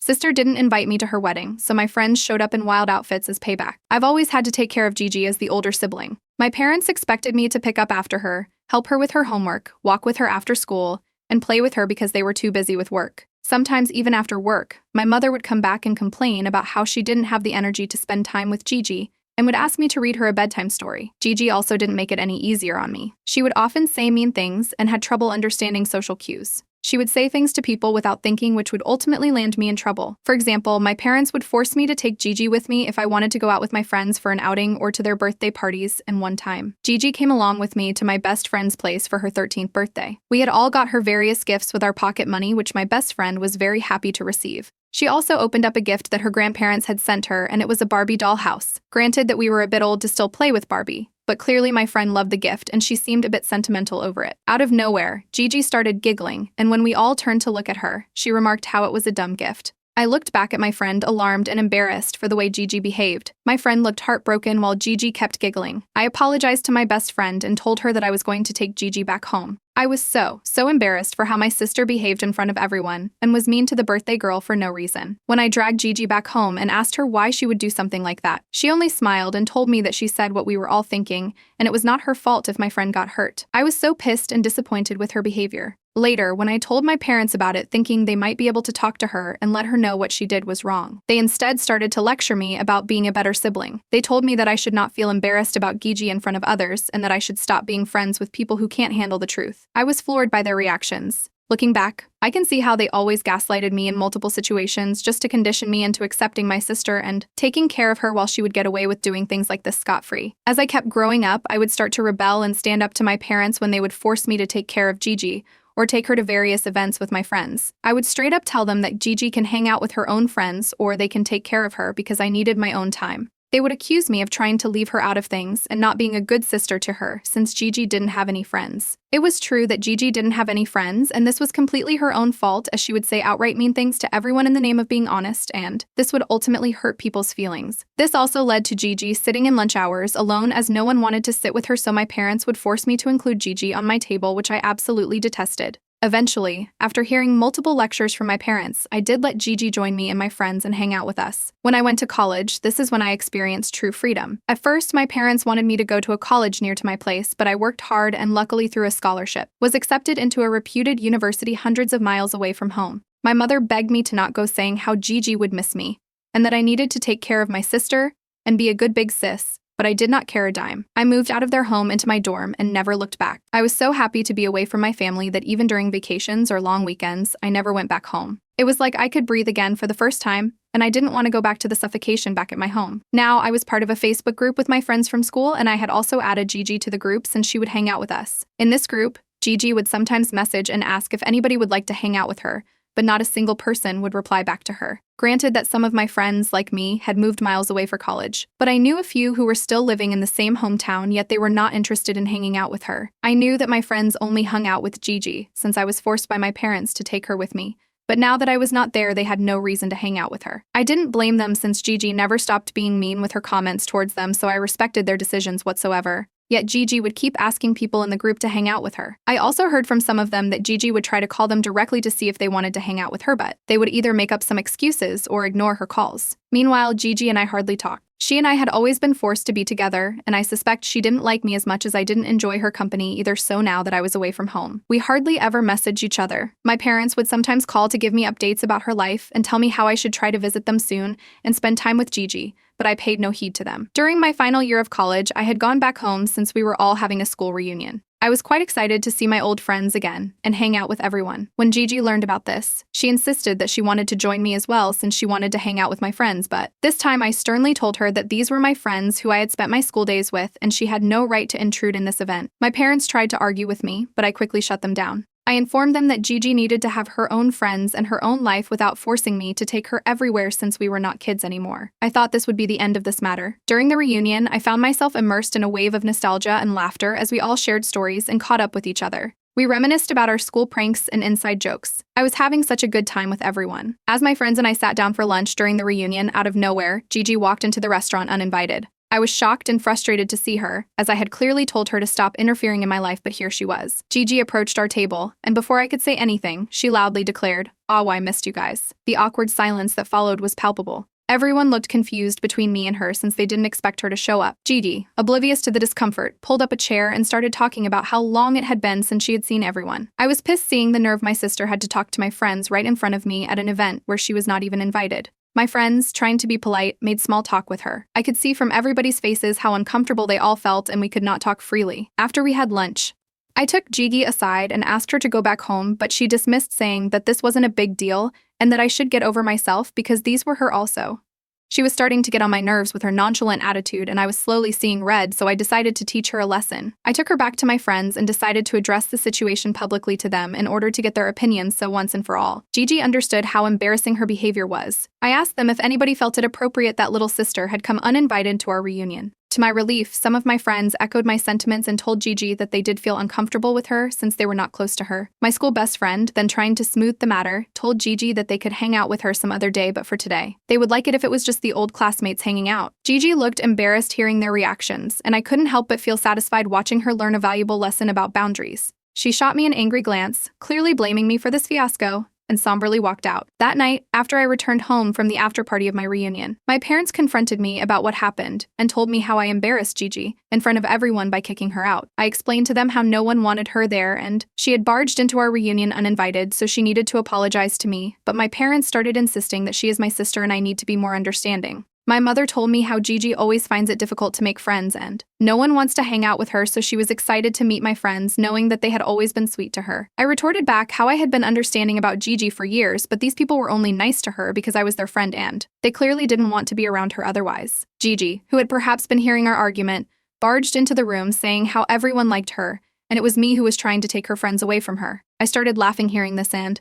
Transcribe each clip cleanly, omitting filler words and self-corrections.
Sister didn't invite me to her wedding, so my friends showed up in wild outfits as payback. I've always had to take care of Gigi as the older sibling. My parents expected me to pick up after her, help her with her homework, walk with her after school, and play with her because they were too busy with work. Sometimes even after work, my mother would come back and complain about how she didn't have the energy to spend time with Gigi and would ask me to read her a bedtime story. Gigi also didn't make it any easier on me. She would often say mean things and had trouble understanding social cues. She would say things to people without thinking, which would ultimately land me in trouble. For example, my parents would force me to take Gigi with me if I wanted to go out with my friends for an outing or to their birthday parties, and one time, Gigi came along with me to my best friend's place for her 13th birthday. We had all got her various gifts with our pocket money, which my best friend was very happy to receive. She also opened up a gift that her grandparents had sent her, and it was a Barbie doll house. Granted that we were a bit old to still play with Barbie, but clearly my friend loved the gift and she seemed a bit sentimental over it. Out of nowhere, Gigi started giggling, and when we all turned to look at her, she remarked how it was a dumb gift. I looked back at my friend, alarmed and embarrassed for the way Gigi behaved. My friend looked heartbroken while Gigi kept giggling. I apologized to my best friend and told her that I was going to take Gigi back home. I was so embarrassed for how my sister behaved in front of everyone and was mean to the birthday girl for no reason. When I dragged Gigi back home and asked her why she would do something like that, she only smiled and told me that she said what we were all thinking, and it was not her fault if my friend got hurt. I was so pissed and disappointed with her behavior. Later, when I told my parents about it, thinking they might be able to talk to her and let her know what she did was wrong, they instead started to lecture me about being a better sibling. They told me that I should not feel embarrassed about Gigi in front of others and that I should stop being friends with people who can't handle the truth. I was floored by their reactions. Looking back, I can see how they always gaslighted me in multiple situations just to condition me into accepting my sister and taking care of her while she would get away with doing things like this scot-free. As I kept growing up, I would start to rebel and stand up to my parents when they would force me to take care of Gigi or take her to various events with my friends. I would straight up tell them that Gigi can hang out with her own friends or they can take care of her because I needed my own time. They would accuse me of trying to leave her out of things and not being a good sister to her since Gigi didn't have any friends. It was true that Gigi didn't have any friends, and this was completely her own fault, as she would say outright mean things to everyone in the name of being honest, and this would ultimately hurt people's feelings. This also led to Gigi sitting in lunch hours alone as no one wanted to sit with her, so my parents would force me to include Gigi on my table, which I absolutely detested. Eventually, after hearing multiple lectures from my parents, I did let Gigi join me and my friends and hang out with us. When I went to college, this is when I experienced true freedom. At first, my parents wanted me to go to a college near to my place, but I worked hard and luckily through a scholarship, was accepted into a reputed university hundreds of miles away from home. My mother begged me to not go, saying how Gigi would miss me, and that I needed to take care of my sister and be a good big sis. But I did not care a dime. I moved out of their home into my dorm and never looked back. I was so happy to be away from my family that even during vacations or long weekends, I never went back home. It was like I could breathe again for the first time, and I didn't want to go back to the suffocation back at my home. Now, I was part of a Facebook group with my friends from school, and I had also added Gigi to the group since she would hang out with us. In this group, Gigi would sometimes message and ask if anybody would like to hang out with her, but not a single person would reply back to her. Granted that some of my friends, like me, had moved miles away for college, but I knew a few who were still living in the same hometown, yet they were not interested in hanging out with her. I knew that my friends only hung out with Gigi, since I was forced by my parents to take her with me. But now that I was not there, they had no reason to hang out with her. I didn't blame them since Gigi never stopped being mean with her comments towards them, so I respected their decisions whatsoever. Yet Gigi would keep asking people in the group to hang out with her. I also heard from some of them that Gigi would try to call them directly to see if they wanted to hang out with her, but they would either make up some excuses or ignore her calls. Meanwhile, Gigi and I hardly talked. She and I had always been forced to be together, and I suspect she didn't like me as much as I didn't enjoy her company either, so now that I was away from home, we hardly ever messaged each other. My parents would sometimes call to give me updates about her life and tell me how I should try to visit them soon and spend time with Gigi, but I paid no heed to them. During my final year of college, I had gone back home since we were all having a school reunion. I was quite excited to see my old friends again and hang out with everyone. When Gigi learned about this, she insisted that she wanted to join me as well since she wanted to hang out with my friends, but this time I sternly told her that these were my friends who I had spent my school days with and she had no right to intrude in this event. My parents tried to argue with me, but I quickly shut them down. I informed them that Gigi needed to have her own friends and her own life without forcing me to take her everywhere since we were not kids anymore. I thought this would be the end of this matter. During the reunion, I found myself immersed in a wave of nostalgia and laughter as we all shared stories and caught up with each other. We reminisced about our school pranks and inside jokes. I was having such a good time with everyone. As my friends and I sat down for lunch during the reunion, out of nowhere, Gigi walked into the restaurant uninvited. I was shocked and frustrated to see her, as I had clearly told her to stop interfering in my life, but here she was. Gigi approached our table, and before I could say anything, she loudly declared, "Aw, I missed you guys." The awkward silence that followed was palpable. Everyone looked confused between me and her since they didn't expect her to show up. Gigi, oblivious to the discomfort, pulled up a chair and started talking about how long it had been since she had seen everyone. I was pissed seeing the nerve my sister had to talk to my friends right in front of me at an event where she was not even invited. My friends, trying to be polite, made small talk with her. I could see from everybody's faces how uncomfortable they all felt, and we could not talk freely. After we had lunch, I took Gigi aside and asked her to go back home, but she dismissed, saying that this wasn't a big deal and that I should get over myself because these were her also. She was starting to get on my nerves with her nonchalant attitude, and I was slowly seeing red, so I decided to teach her a lesson. I took her back to my friends and decided to address the situation publicly to them in order to get their opinions so once and for all. Gigi understood how embarrassing her behavior was. I asked them if anybody felt it appropriate that little sister had come uninvited to our reunion. To my relief, some of my friends echoed my sentiments and told Gigi that they did feel uncomfortable with her since they were not close to her. My school best friend, then trying to smooth the matter, told Gigi that they could hang out with her some other day, but for today, they would like it if it was just the old classmates hanging out. Gigi looked embarrassed hearing their reactions, and I couldn't help but feel satisfied watching her learn a valuable lesson about boundaries. She shot me an angry glance, clearly blaming me for this fiasco, and somberly walked out. That night, after I returned home from the after-party of my reunion, my parents confronted me about what happened and told me how I embarrassed Gigi in front of everyone by kicking her out. I explained to them how no one wanted her there and she had barged into our reunion uninvited, so she needed to apologize to me, but my parents started insisting that she is my sister and I need to be more understanding. My mother told me how Gigi always finds it difficult to make friends and no one wants to hang out with her, so she was excited to meet my friends, knowing that they had always been sweet to her. I retorted back how I had been understanding about Gigi for years, but these people were only nice to her because I was their friend and they clearly didn't want to be around her otherwise. Gigi, who had perhaps been hearing our argument, barged into the room saying how everyone liked her and it was me who was trying to take her friends away from her. I started laughing hearing this and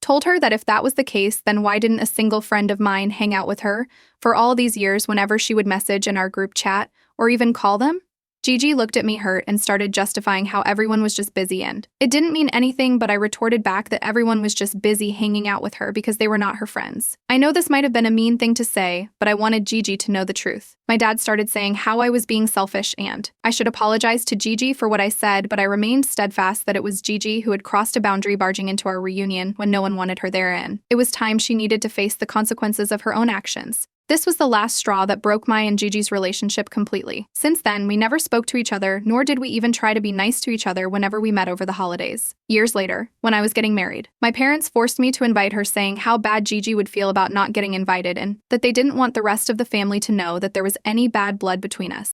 told her that if that was the case, then why didn't a single friend of mine hang out with her for all these years whenever she would message in our group chat or even call them? Gigi looked at me hurt and started justifying how everyone was just busy, and it didn't mean anything, but I retorted back that everyone was just busy hanging out with her because they were not her friends. I know this might have been a mean thing to say, but I wanted Gigi to know the truth. My dad started saying how I was being selfish and I should apologize to Gigi for what I said, but I remained steadfast that it was Gigi who had crossed a boundary barging into our reunion when no one wanted her there, and it was time she needed to face the consequences of her own actions. This was the last straw that broke my and Gigi's relationship completely. Since then, we never spoke to each other, nor did we even try to be nice to each other whenever we met over the holidays. Years later, when I was getting married, my parents forced me to invite her, saying how bad Gigi would feel about not getting invited and that they didn't want the rest of the family to know that there was any bad blood between us.